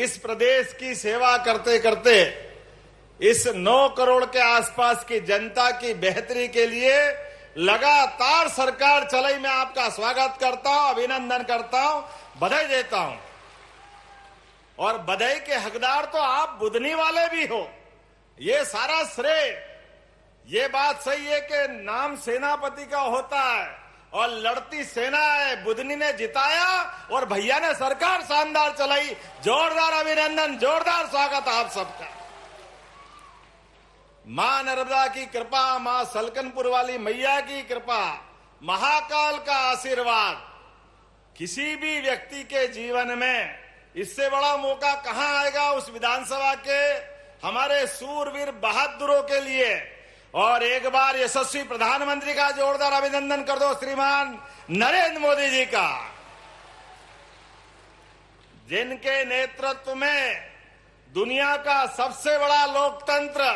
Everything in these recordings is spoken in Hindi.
इस प्रदेश की सेवा करते करते इस 9 करोड़ के आसपास की जनता की बेहतरी के लिए लगातार सरकार चलाई। मैं आपका स्वागत करता हूं, अभिनंदन करता हूं, बधाई देता हूं। और बधाई के हकदार तो आप बुधनी वाले भी हो। ये सारा श्रेय, ये बात सही है कि नाम सेनापति का होता है और लड़ती सेना है, बुधनी ने जिताया और भैया ने सरकार शानदार चलाई। जोरदार अभिनंदन, जोरदार स्वागत आप सबका। मां नर्मदा की कृपा, मां सलकनपुर वाली मैया की कृपा, महाकाल का आशीर्वाद किसी भी व्यक्ति के जीवन में इससे बड़ा मौका कहां आएगा उस विधानसभा के हमारे सूरवीर बहादुरों के लिए। और एक बार यशस्वी प्रधानमंत्री का जोरदार अभिनंदन कर दो, श्रीमान नरेंद्र मोदी जी का, जिनके नेतृत्व में दुनिया का सबसे बड़ा लोकतंत्र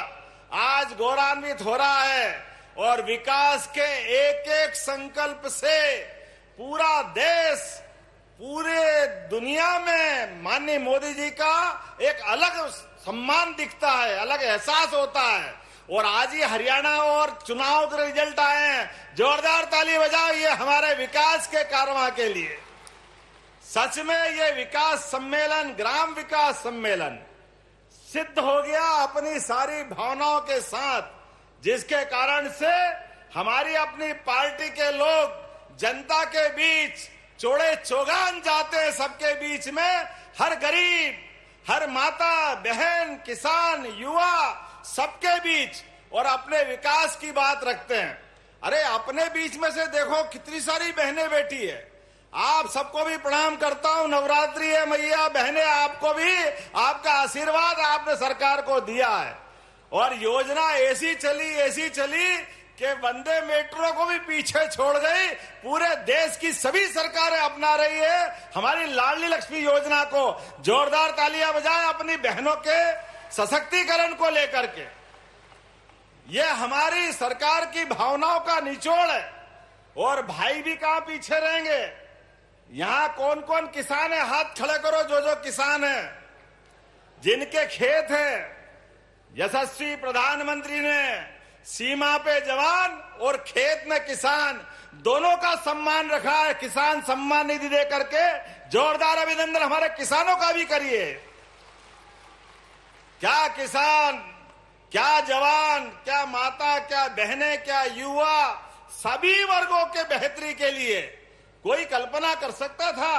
आज गौरवान्वित हो रहा है। और विकास के एक एक संकल्प से पूरा देश, पूरे दुनिया में माननीय मोदी जी का एक अलग सम्मान दिखता है, अलग एहसास होता है। और आज ही हरियाणा और चुनाव के रिजल्ट आए हैं, जोरदार ताली बजाओ ये हमारे विकास के कारवां के लिए। सच में ये विकास सम्मेलन, ग्राम विकास सम्मेलन सिद्ध हो गया अपनी सारी भावनाओं के साथ, जिसके कारण से हमारी अपनी पार्टी के लोग जनता के बीच चौड़े चौगान जाते हैं, सबके बीच में हर गरीब, हर माता बहन, किसान, युवा, सबके बीच, और अपने विकास की बात रखते हैं। अरे अपने बीच में से देखो कितनी सारी बहनें बैठी है। आप सबको भी प्रणाम करता हूं। नवरात्रि है मैया, बहनें आपको भी, आपका आशीर्वाद आपने सरकार को दिया है। और योजना ऐसी चली कि वंदे मेट्रो को भी पीछे छोड़ गई। पूरे देश की सभी सरकारें अपना रही है हमारी लाडली लक्ष्मी योजना को। जोरदार तालियां बजाएं अपनी बहनों के सशक्तिकरण को लेकर के। ये हमारी सरकार की भावनाओं का निचोड़ है। और भाई भी कहां पीछे रहेंगे। यहां कौन कौन किसान है, हाथ खड़े करो जो किसान है, जिनके खेत है। यशस्वी प्रधानमंत्री ने सीमा पे जवान और खेत में किसान दोनों का सम्मान रखा है, किसान सम्मान निधि दे करके। जोरदार अभिनंदन हमारे किसानों का भी करिए। क्या किसान, क्या जवान, क्या माता, क्या बहनें, क्या युवा, सभी वर्गों के बेहतरी के लिए कोई कल्पना कर सकता था?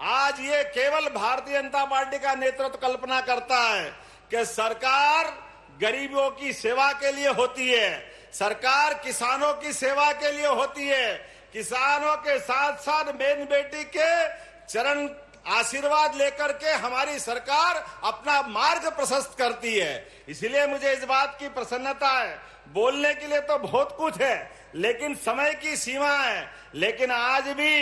आज ये केवल भारतीय जनता पार्टी का नेतृत्व कल्पना करता है कि सरकार गरीबों की सेवा के लिए होती है, सरकार किसानों की सेवा के लिए होती है। किसानों के साथ साथ बहन बेटी के चरण आशीर्वाद लेकर के हमारी सरकार अपना मार्ग प्रशस्त करती है। इसलिए मुझे इस बात की प्रसन्नता है। बोलने के लिए तो बहुत कुछ है, लेकिन समय की सीमा है। लेकिन आज भी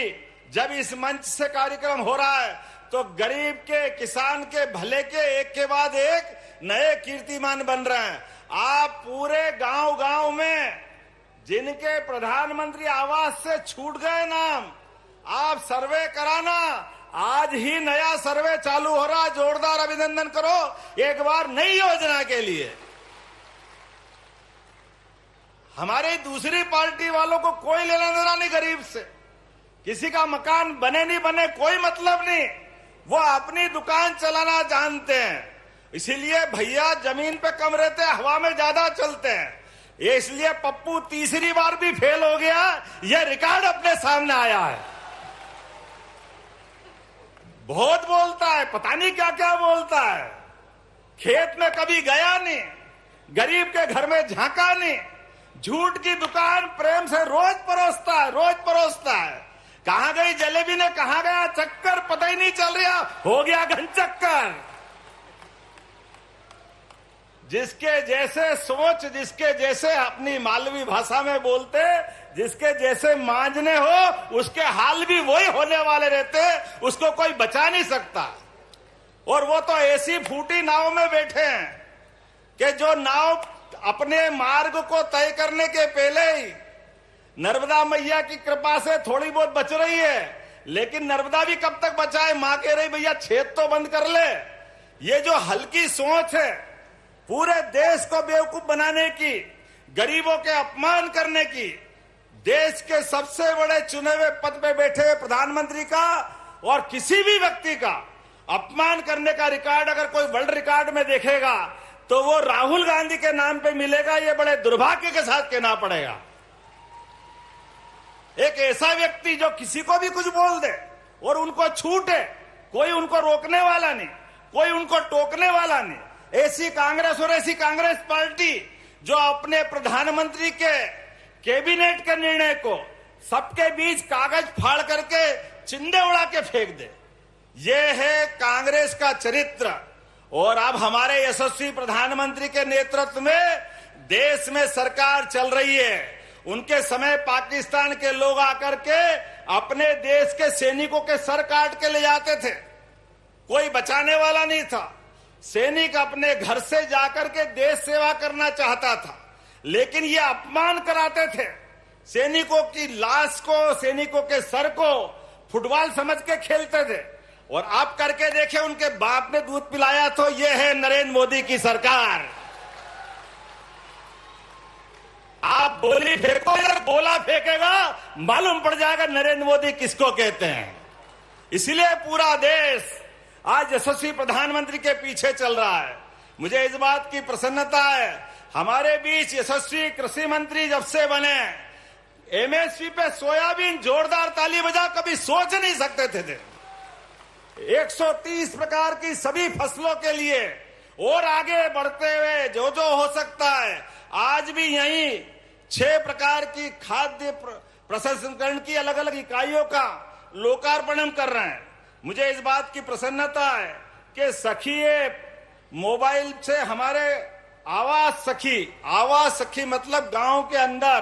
जब इस मंच से कार्यक्रम हो रहा है तो गरीब के, किसान के भले के एक के बाद एक नए कीर्तिमान बन रहे हैं। आप पूरे गांव में जिनके प्रधानमंत्री आवास से छूट गए नाम, आप सर्वे कराना। आज ही नया सर्वे चालू हो रहा है। जोरदार अभिनंदन करो एक बार नई योजना के लिए। हमारे दूसरी पार्टी वालों को कोई लेना देना नहीं गरीब से। किसी का मकान बने नहीं बने कोई मतलब नहीं, वो अपनी दुकान चलाना जानते हैं। इसीलिए भैया जमीन पे कम रहते हैं, हवा में ज्यादा चलते हैं। ये इसलिए पप्पू तीसरी बार भी फेल हो गया, ये रिकॉर्ड अपने सामने आया है। बहुत बोलता है, पता नहीं क्या क्या बोलता है। खेत में कभी गया नहीं, गरीब के घर में झांका नहीं, झूठ की दुकान प्रेम से रोज परोसता है। कहां गई जलेबी ने, कहां गया चक्कर, पता ही नहीं चल रहा, हो गया घन चक्कर। जिसके जैसे सोच, जिसके जैसे अपनी मालवी भाषा में बोलते, जिसके जैसे मांझने हो उसके हाल भी वही होने वाले रहते, उसको कोई बचा नहीं सकता। और वो तो ऐसी फूटी नाव में बैठे हैं कि जो नाव अपने मार्ग को तय करने के पहले ही नर्मदा मैया की कृपा से थोड़ी बहुत बच रही है। लेकिन नर्मदा भी कब तक बचाए, मां कह रही भैया छेद तो बंद कर ले। ये जो हल्की सोच है पूरे देश को बेवकूफ बनाने की, गरीबों के अपमान करने की, देश के सबसे बड़े चुने हुए पद पे बैठे हुए प्रधानमंत्री का और किसी भी व्यक्ति का अपमान करने का रिकॉर्ड अगर कोई वर्ल्ड रिकॉर्ड में देखेगा तो वो राहुल गांधी के नाम पे मिलेगा। ये बड़े दुर्भाग्य के साथ कहना पड़ेगा। एक ऐसा व्यक्ति जो किसी को भी कुछ बोल दे और उनको छूट है, कोई उनको रोकने वाला नहीं, कोई उनको टोकने वाला नहीं। ऐसी कांग्रेस और ऐसी कांग्रेस पार्टी जो अपने प्रधानमंत्री के कैबिनेट के निर्णय को सबके बीच कागज फाड़ करके चिंदे उड़ा के फेंक दे, ये है कांग्रेस का चरित्र। और अब हमारे यशस्वी प्रधानमंत्री के नेतृत्व में देश में सरकार चल रही है। उनके समय पाकिस्तान के लोग आकर के अपने देश के सैनिकों के सर काट के ले जाते थे, कोई बचाने वाला नहीं था। सैनिक अपने घर से जाकर के देश सेवा करना चाहता था, लेकिन ये अपमान कराते थे। सैनिकों की लाश को, सैनिकों के सर को फुटबॉल समझ के खेलते थे। और आप करके देखे, उनके बाप ने दूध पिलाया। तो ये है नरेंद्र मोदी की सरकार। आप बोली फेंको या गोला फेंकेगा, मालूम पड़ जाएगा नरेंद्र मोदी किसको कहते हैं। इसलिए पूरा देश आज यशस्वी प्रधानमंत्री के पीछे चल रहा है। मुझे इस बात की प्रसन्नता है, हमारे बीच यशस्वी कृषि मंत्री जब से बने, एमएसपी पे सोयाबीन जोरदार ताली बजा, कभी सोच नहीं सकते थे। 130 प्रकार की सभी फसलों के लिए और आगे बढ़ते हुए जो जो हो सकता है, आज भी यही 6 प्रकार की खाद्य प्रसंस्करण की अलग अलग इकाइयों का लोकार्पण हम कर रहे हैं। मुझे इस बात की प्रसन्नता है कि सखी मोबाइल से हमारे आवास सखी मतलब गांव के अंदर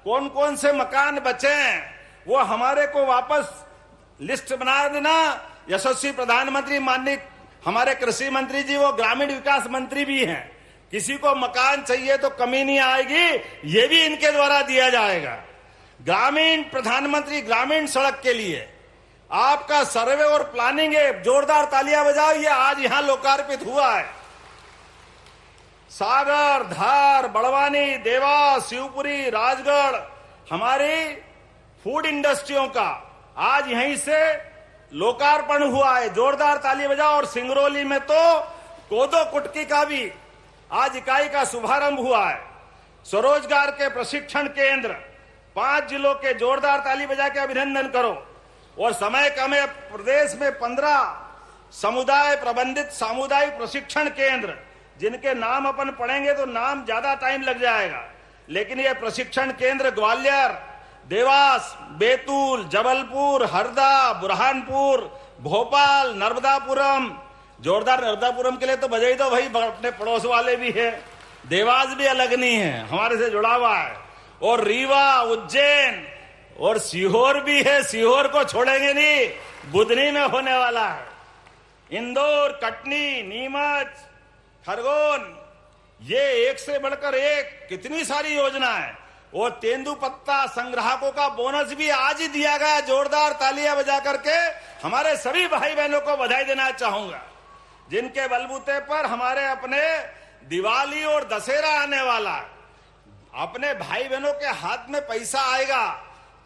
कौन कौन से मकान बचे हैं वो हमारे को वापस लिस्ट बना देना। यशस्वी प्रधानमंत्री माननीय हमारे कृषि मंत्री जी वो ग्रामीण विकास मंत्री भी हैं, किसी को मकान चाहिए तो कमी नहीं आएगी, ये भी इनके द्वारा दिया जाएगा। ग्रामीण प्रधानमंत्री ग्रामीण सड़क के लिए आपका सर्वे और प्लानिंग है, जोरदार तालियां बजाओ, ये आज यहां लोकार्पित हुआ है। सागर, धार, बड़वानी, देवास, शिवपुरी, राजगढ़ हमारी फूड इंडस्ट्रियों का आज यहीं से लोकार्पण हुआ है। जोरदार ताली बजाओ। और सिंगरौली में तो कोदो कुटकी का भी आज इकाई का शुभारंभ हुआ है। स्वरोजगार के प्रशिक्षण केंद्र 5 जिलों के, जोरदार ताली बजा के अभिनंदन करो। और समय कम है, प्रदेश में 15 समुदाय प्रबंधित सामुदायिक प्रशिक्षण केंद्र, जिनके नाम अपन पढ़ेंगे तो नाम ज्यादा टाइम लग जाएगा, लेकिन ये प्रशिक्षण केंद्र ग्वालियर, देवास, बैतूल, जबलपुर, हरदा, बुरहानपुर, भोपाल, नर्मदापुरम। जोरदार नर्मदापुरम के लिए तो बजाई दो भाई, अपने पड़ोस वाले भी है। देवास भी अलग नहीं है, हमारे से जुड़ा हुआ है। और रीवा, उज्जैन और सीहोर भी है, सीहोर को छोड़ेंगे नहीं, बुधनी में होने वाला है। इंदौर, कटनी, नीमच, खरगोन, ये एक से बढ़कर एक कितनी सारी योजना है। और तेंदुपत्ता संग्राहकों का बोनस भी आज ही दिया गया। जोरदार तालियां बजा करके हमारे सभी भाई बहनों को बधाई देना चाहूंगा, जिनके बलबूते पर हमारे अपने दिवाली और दशहरा आने वाला है। अपने भाई बहनों के हाथ में पैसा आएगा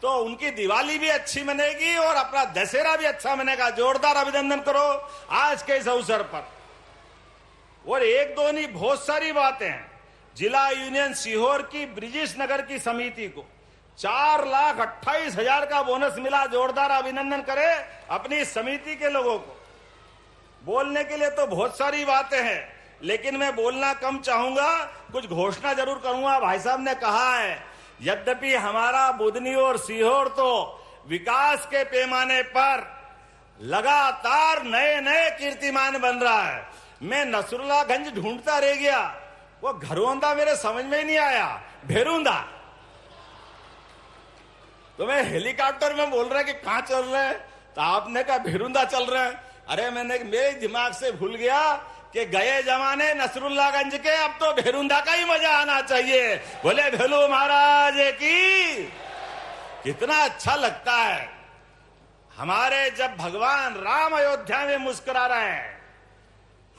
तो उनकी दिवाली भी अच्छी मनेगी और अपना दशहरा भी अच्छा मनेगा। जोरदार अभिनंदन करो आज के इस अवसर पर। और एक दो नहीं, बहुत सारी बातें हैं। जिला यूनियन सीहोर की ब्रिजेश नगर की समिति को 4,28,000 का बोनस मिला। जोरदार अभिनंदन करें अपनी समिति के लोगों को। बोलने के लिए तो बहुत सारी बातें हैं, लेकिन मैं बोलना कम चाहूंगा, कुछ घोषणा जरूर करूंगा। भाई साहब ने कहा है, यद्यपि हमारा बुधनी और सीहोर तो विकास के पैमाने पर लगातार नए नए कीर्तिमान बन रहा है, मैं नसरुल्लागंज ढूंढता रह गया, वो घरोंदा मेरे समझ में ही नहीं आया, भेरुंदा। तो मैं हेलीकॉप्टर में बोल रहे कि कहां चल रहे हैं, तो आपने कहा भेरुंदा चल रहे हैं। अरे मेरे दिमाग से भूल गया कि गए जमाने नसरुल्लागंज के, अब तो भेरुंदा का ही मजा आना चाहिए। बोले भेलू महाराज की। कितना अच्छा लगता है हमारे जब भगवान राम अयोध्या में मुस्कुरा रहे हैं,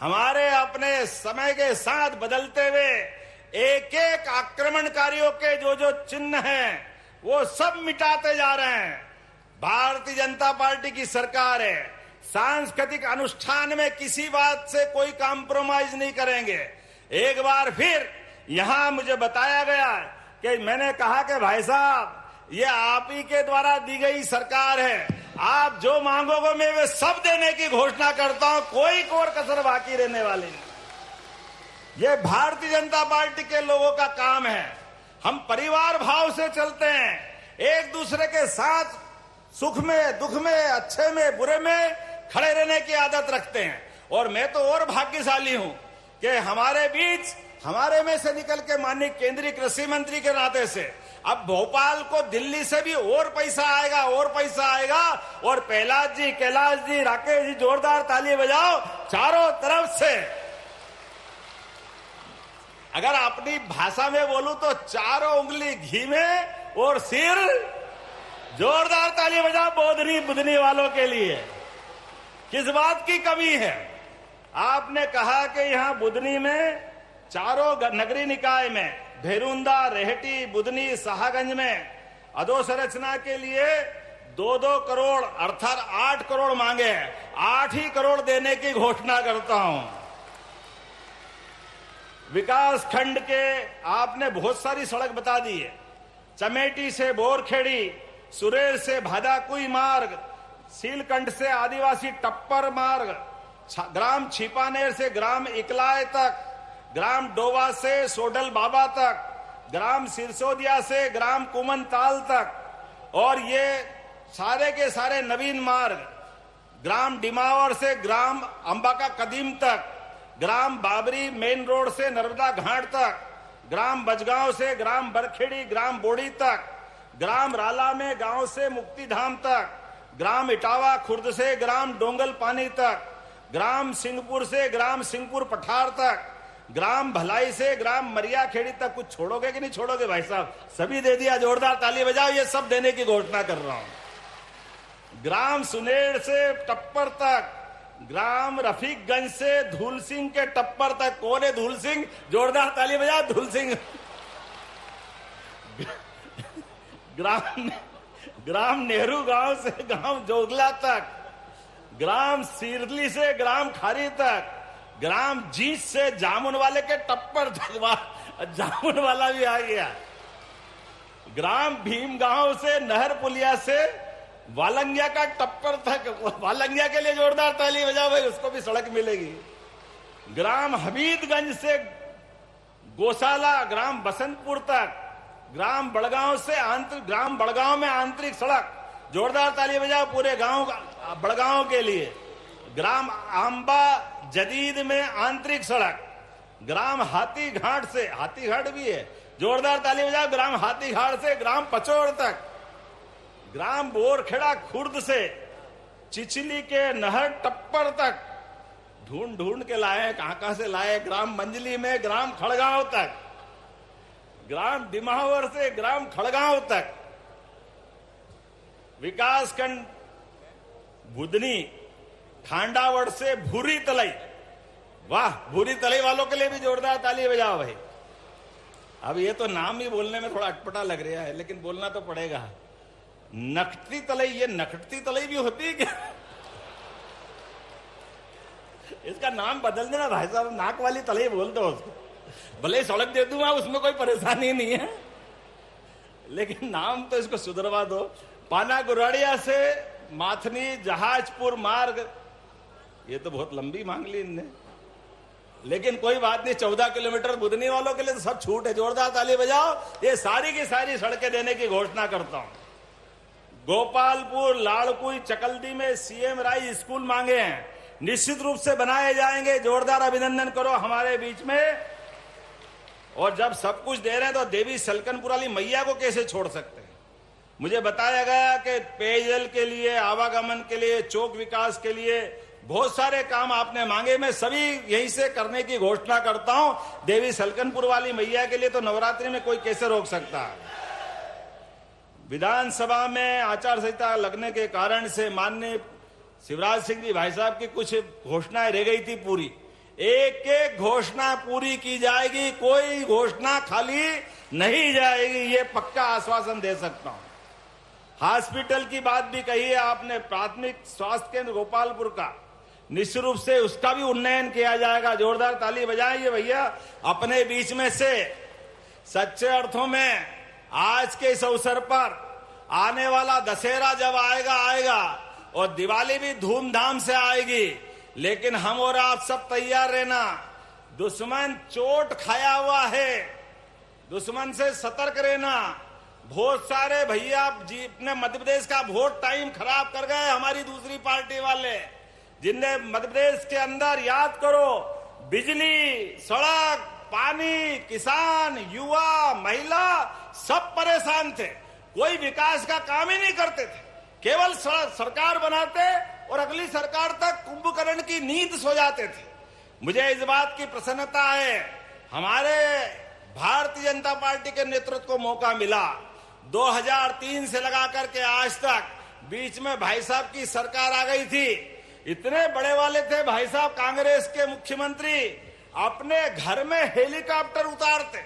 हमारे अपने समय के साथ बदलते हुए एक एक आक्रमणकारियों के जो जो चिन्ह हैं वो सब मिटाते जा रहे हैं। भारतीय जनता पार्टी की सरकार है, सांस्कृतिक अनुष्ठान में किसी बात से कोई कॉम्प्रोमाइज नहीं करेंगे। एक बार फिर यहां मुझे बताया गया कि मैंने कहा कि भाई साहब ये आप ही के द्वारा दी गई सरकार है, आप जो मांगोगे मैं वे सब देने की घोषणा करता हूं, कोई कोर कसर बाकी रहने वाली नहीं। ये भारतीय जनता पार्टी के लोगों का काम है। हम परिवार भाव से चलते हैं, एक दूसरे के साथ सुख में दुख में अच्छे में बुरे में खड़े रहने की आदत रखते हैं। और मैं तो और भाग्यशाली हूं कि हमारे बीच हमारे में से निकल के माननीय केंद्रीय कृषि मंत्री के नाते से अब भोपाल को दिल्ली से भी और पैसा आएगा और पैसा आएगा। और प्रहलाद जी, कैलाश जी, राकेश जी जोरदार ताली बजाओ चारों तरफ से। अगर अपनी भाषा में बोलूं तो चारों उंगली घी में और सिर जोरदार ताली बजाओ बोधनी बुधनी वालों के लिए। किस बात की कमी है? आपने कहा कि यहां बुधनी में चारों नगरीय निकाय में भेरुंदा, रेहटी, बुधनी, शाहगंज में अधोसंरचना के लिए 2-2 करोड़ अर्थात 8 करोड़ मांगे हैं। 8 ही करोड़ देने की घोषणा करता हूं। विकास खंड के आपने बहुत सारी सड़क बता दी है। चमेटी से बोरखेड़ी, सुरेर से भादाकुई मार्ग, सीलकंठ से आदिवासी टप्पर मार्ग, ग्राम छिपानेर से ग्राम इकलाय तक, ग्राम डोवा से सोडल बाबा तक, ग्राम सिरसोदिया से ग्राम कुमनताल तक, और ये सारे के सारे नवीन मार्ग, ग्राम डिमावर से ग्राम अंबाका कदीम तक, ग्राम बाबरी मेन रोड से नर्मदा घाट तक, ग्राम बजगांव से ग्राम बरखेड़ी ग्राम बोड़ी तक, ग्राम राला में गांव से मुक्तिधाम तक, ग्राम इटावा खुर्द से ग्राम डोंगल पानी तक, ग्राम सिंहपुर से ग्राम सिंहपुर पठार तक, ग्राम भलाई से ग्राम मरिया खेड़ी तक। कुछ छोड़ोगे कि नहीं छोड़ोगे भाई साहब? सभी दे दिया, जोरदार ताली बजाओ। ये सब देने की घोषणा कर रहा हूं। ग्राम सुनेड़ से टप्पर तक, ग्राम रफीकगंज से धूल सिंह के टप्पर तक। कौन है धूल सिंह? जोरदार ताली बजाओ धूल सिंह। ग्राम नेहरू गांव से गांव जोगला तक, ग्राम सिरली से ग्राम खारी तक, ग्राम जीत से जामुन वाले के टप्पर तक, जामुन वाला भी आ गया। ग्राम भीम गांव से नहर पुलिया से वालंगिया का टप्पर तक। वालंगिया के लिए जोरदार ताली बजाओ भाई, उसको भी सड़क मिलेगी। ग्राम हमीदगंज से गौशाला ग्राम बसंतपुर तक, ग्राम बड़गांव से ग्राम बड़गांव में आंतरिक सड़क। जोरदार ताली बजाओ पूरे गांव बड़गांव के लिए। ग्राम आंबा जदीद में आंतरिक सड़क। ग्राम हाथी घाट से, हाथी घाट भी है, जोरदार ताली बजाओ, ग्राम हाथी घाट से ग्राम पचौड़ तक। ग्राम बोरखेड़ा खुर्द से चिचली के नहर टप्पर तक। ढूंढ ढूंढ के लाए, कहां से लाए। ग्राम मंजली में ग्राम खड़गांव तक, ग्राम दिमावर से ग्राम खड़गांव तक। विकासखंड बुधनी खांडावड़ से भूरी तलई। वाह, भूरी तलई वालों के लिए भी जोरदार ताली बजाओ भाई। अब ये तो नाम ही बोलने में थोड़ा अटपटा लग रहा है, लेकिन बोलना तो पड़ेगा। नकटी तलई, ये नकटती तलई भी होती है क्या? इसका नाम बदल देना भाई साहब, नाक वाली तलई बोल दो उसको। भले सड़क दे दूंगा, उसमें कोई परेशानी नहीं है, लेकिन नाम तो इसको सुधरवा दो। पाना गुराड़िया से माथनी जहाजपुर मार्ग, ये तो बहुत लंबी मांग ली इनने, लेकिन कोई बात नहीं। 14 किलोमीटर बुधनी वालों के लिए तो सब छूट है। जोरदार ताली बजाओ। ये सारी की सारी सड़कें देने की घोषणा करता हूं। गोपालपुर, लाड़कुई, चकल्दी में सीएम राय स्कूल मांगे हैं, निश्चित रूप से बनाए जाएंगे। जोरदार अभिनंदन करो हमारे बीच में। और जब सब कुछ दे रहे हैं तो देवी सलकनपुर वाली मैया को कैसे छोड़ सकते हैं? मुझे बताया गया कि पेयजल के लिए, आवागमन के लिए, चौक विकास के लिए बहुत सारे काम आपने मांगे। मैं सभी यहीं से करने की घोषणा करता हूं। देवी सलकनपुर वाली मैया के लिए तो नवरात्रि में कोई कैसे रोक सकता है? विधानसभा में आचार संहिता लगने के कारण से माननीय शिवराज सिंह जी भाई साहब की कुछ घोषणाएं रह गई थी पूरी। एक एक घोषणा पूरी की जाएगी, कोई घोषणा खाली नहीं जाएगी, ये पक्का आश्वासन दे सकता हूं। हॉस्पिटल की बात भी कही है आपने, प्राथमिक स्वास्थ्य केंद्र गोपालपुर का निश्चित रूप से उसका भी उन्नयन किया जाएगा। जोरदार ताली बजाइए भैया अपने बीच में से। सच्चे अर्थों में आज के इस अवसर पर आने वाला दशहरा जब आएगा और दिवाली भी धूमधाम से आएगी, लेकिन हम और आप सब तैयार रहना। दुश्मन चोट खाया हुआ है, दुश्मन से सतर्क रहना। बहुत सारे भैया जी अपने मध्य प्रदेश का वोट टाइम खराब कर गए हमारी दूसरी पार्टी वाले, जिनने मध्य प्रदेश के अंदर, याद करो, बिजली, सड़क, पानी, किसान, युवा, महिला सब परेशान थे। कोई विकास का काम ही नहीं करते थे, केवल सरकार बनाते और अगली सरकार तक कुंभकर्ण की नींद सो जाते थे। मुझे इस बात की प्रसन्नता है, हमारे भारतीय जनता पार्टी के नेतृत्व को मौका मिला। 2003 से लगा करके आज तक बीच में भाई साहब की सरकार आ गई थी। इतने बड़े वाले थे भाई साहब, कांग्रेस के मुख्यमंत्री अपने घर में हेलीकॉप्टर उतारते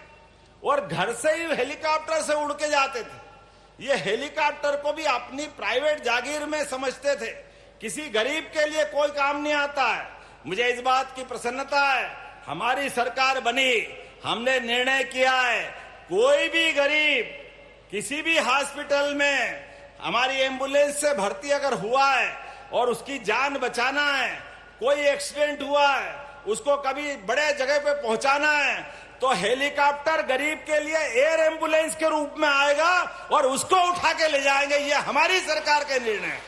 और घर से ही हेलीकॉप्टर से उड़ के जाते थे। ये हेलीकॉप्टर को भी अपनी प्राइवेट जागीर में समझते थे, किसी गरीब के लिए कोई काम नहीं आता है। मुझे इस बात की प्रसन्नता है, हमारी सरकार बनी, हमने निर्णय किया है, कोई भी गरीब किसी भी हॉस्पिटल में हमारी एम्बुलेंस से भर्ती अगर हुआ है और उसकी जान बचाना है, कोई एक्सीडेंट हुआ है, उसको कभी बड़े जगह पे पहुंचाना है, तो हेलीकॉप्टर गरीब के लिए एयर एम्बुलेंस के रूप में आएगा और उसको उठा के ले जाएंगे। ये हमारी सरकार के निर्णय।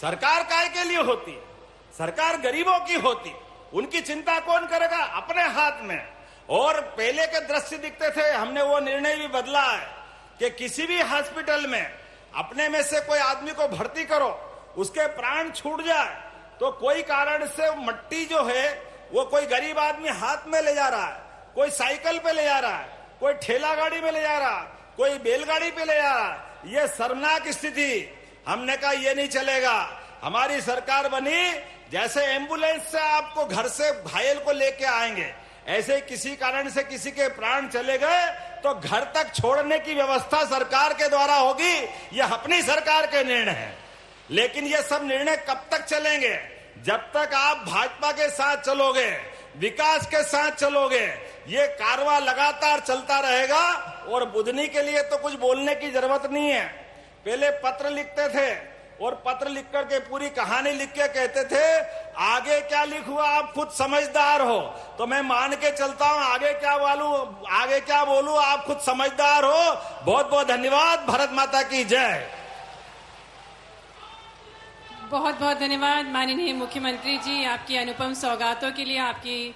सरकार काय के लिए होती? सरकार गरीबों की होती, उनकी चिंता कौन करेगा? अपने हाथ में। और पहले के दृश्य दिखते थे, हमने वो निर्णय भी बदला है कि किसी भी हॉस्पिटल में अपने में से कोई आदमी को भर्ती करो, उसके प्राण छूट जाए तो कोई कारण से मट्टी जो है वो कोई गरीब आदमी हाथ में ले जा रहा है, कोई साइकिल पे ले जा रहा है, कोई ठेला गाड़ी में ले जा रहा है, कोई बैलगाड़ी पे ले जा रहा है। ये शर्मनाक स्थिति। हमने कहा ये नहीं चलेगा। हमारी सरकार बनी, जैसे एम्बुलेंस से आपको घर से घायल को लेके आएंगे, ऐसे किसी कारण से किसी के प्राण चले गए तो घर तक छोड़ने की व्यवस्था सरकार के द्वारा होगी। यह अपनी सरकार के निर्णय है। लेकिन ये सब निर्णय कब तक चलेंगे? जब तक आप भाजपा के साथ चलोगे, विकास के साथ चलोगे। ये कारवां लगातार चलता रहेगा और बुधनी के लिए तो कुछ बोलने की जरूरत नहीं है। पहले पत्र लिखते थे और पत्र लिख करके पूरी कहानी लिख के कहते थे आगे क्या लिखूं आप खुद समझदार हो। तो मैं मान के चलता हूं आगे क्या बोलूं आप खुद समझदार हो। बहुत बहुत धन्यवाद। भारत माता की जय। बहुत बहुत धन्यवाद माननीय मुख्यमंत्री जी, आपकी अनुपम सौगातों के लिए,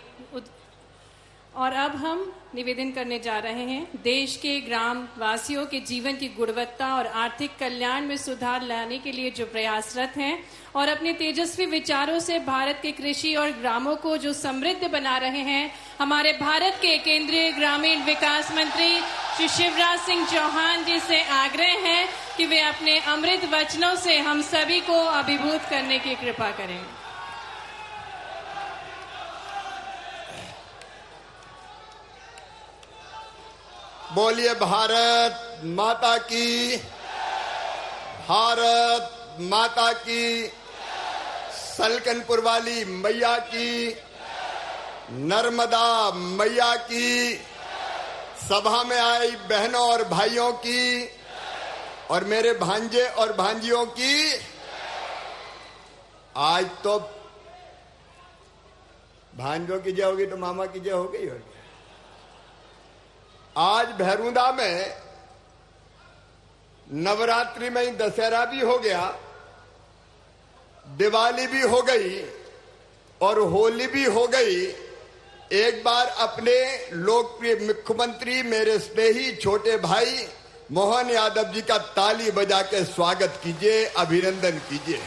और अब हम निवेदन करने जा रहे हैं देश के ग्राम वासियों के जीवन की गुणवत्ता और आर्थिक कल्याण में सुधार लाने के लिए जो प्रयासरत हैं और अपने तेजस्वी विचारों से भारत के कृषि और ग्रामों को जो समृद्ध बना रहे हैं, हमारे भारत के केंद्रीय ग्रामीण विकास मंत्री श्री शिवराज सिंह चौहान जी से आग्रह है कि वे अपने अमृत वचनों से हम सभी को अभिभूत करने की कृपा करें। बोलिए भारत माता की, भारत माता की, सलकनपुर वाली मैया की, नर्मदा मैया की, सभा में आई बहनों और भाइयों की और मेरे भांजे और भांजियों की। आज तो भांजों की जय होगी तो मामा की जय हो गई होगी। आज भैरूदा में नवरात्रि में ही दशहरा भी हो गया, दिवाली भी हो गई और होली भी हो गई। एक बार अपने लोकप्रिय मुख्यमंत्री मेरे स्नेही छोटे भाई मोहन यादव जी का ताली बजा के स्वागत कीजिए, अभिनंदन कीजिए।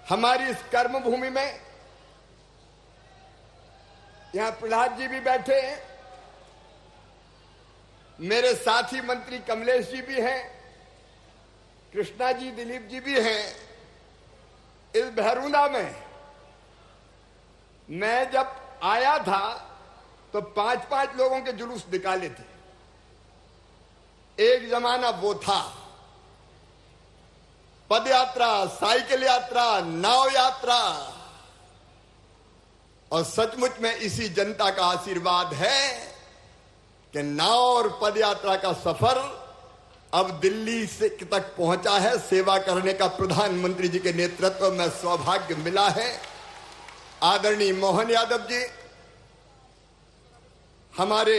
हमारी इस कर्म भूमि में यहां प्रहलाद जी भी बैठे हैं, मेरे साथी मंत्री कमलेश जी भी हैं, कृष्णा जी, दिलीप जी भी हैं। इस भैरूना में मैं जब आया था तो 5-5 लोगों के जुलूस निकाले थे। एक जमाना वो था, पद यात्रा, साइकिल यात्रा, नाव यात्रा, और सचमुच में इसी जनता का आशीर्वाद है कि नाव और पद यात्रा का सफर अब दिल्ली से तक पहुंचा है। सेवा करने का प्रधानमंत्री जी के नेतृत्व में सौभाग्य मिला है। आदरणीय मोहन यादव जी, हमारे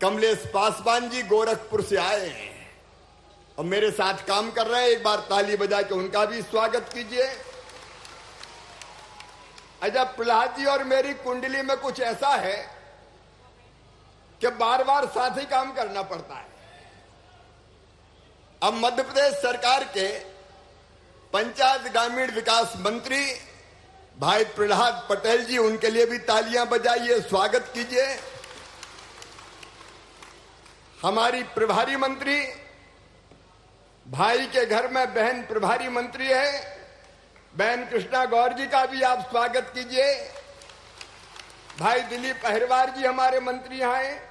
कमलेश पासवान जी गोरखपुर से आए हैं और मेरे साथ काम कर रहे हैं। एक बार ताली बजा के उनका भी स्वागत कीजिए। अच्छा, प्रहलाद जी और मेरी कुंडली में कुछ ऐसा है कि बार बार साथ ही काम करना पड़ता है। अब मध्य प्रदेश सरकार के पंचायत ग्रामीण विकास मंत्री भाई प्रहलाद पटेल जी, उनके लिए भी तालियां बजाइए, स्वागत कीजिए। हमारी प्रभारी मंत्री, भाई के घर में बहन प्रभारी मंत्री है, बहन कृष्णा गौर जी का भी आप स्वागत कीजिए। भाई दिलीप अहिरवार जी हमारे मंत्री हैं,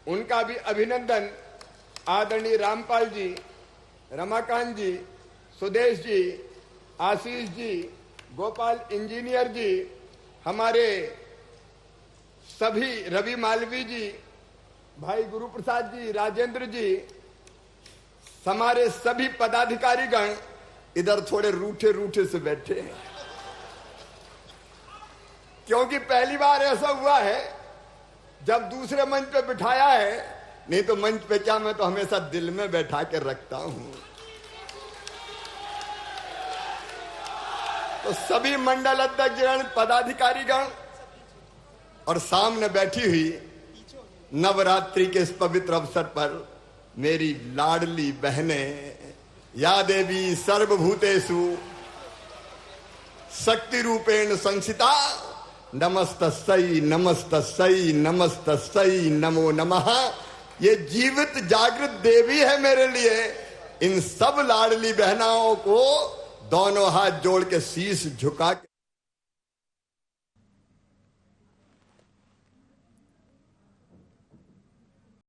उनका भी अभिनंदन। आदरणीय रामपाल जी, रमाकांत जी, सुदेश जी, आशीष जी, गोपाल इंजीनियर जी, हमारे सभी, रवि मालवी जी, भाई गुरु प्रसाद जी, राजेंद्र जी, हमारे सभी पदाधिकारीगण इधर थोड़े रूठे रूठे से बैठे हैं, क्योंकि पहली बार ऐसा हुआ है जब दूसरे मंच पे बिठाया है। नहीं तो मंच पे क्या, मैं तो हमेशा दिल में बैठा के रखता हूं। तो सभी मंडल अध्यक्षगण, पदाधिकारीगण और सामने बैठी हुई नवरात्रि के इस पवित्र अवसर पर मेरी लाडली बहनें, या देवी सर्वभूतेषु शक्ति रूपेण संस्थिता, नमस्तस्यै नमस्तस्यै नमस्तस्यै नमो नमः। ये जीवित जागृत देवी है मेरे लिए। इन सब लाडली बहनाओं को दोनों हाथ जोड़ के शीश झुका के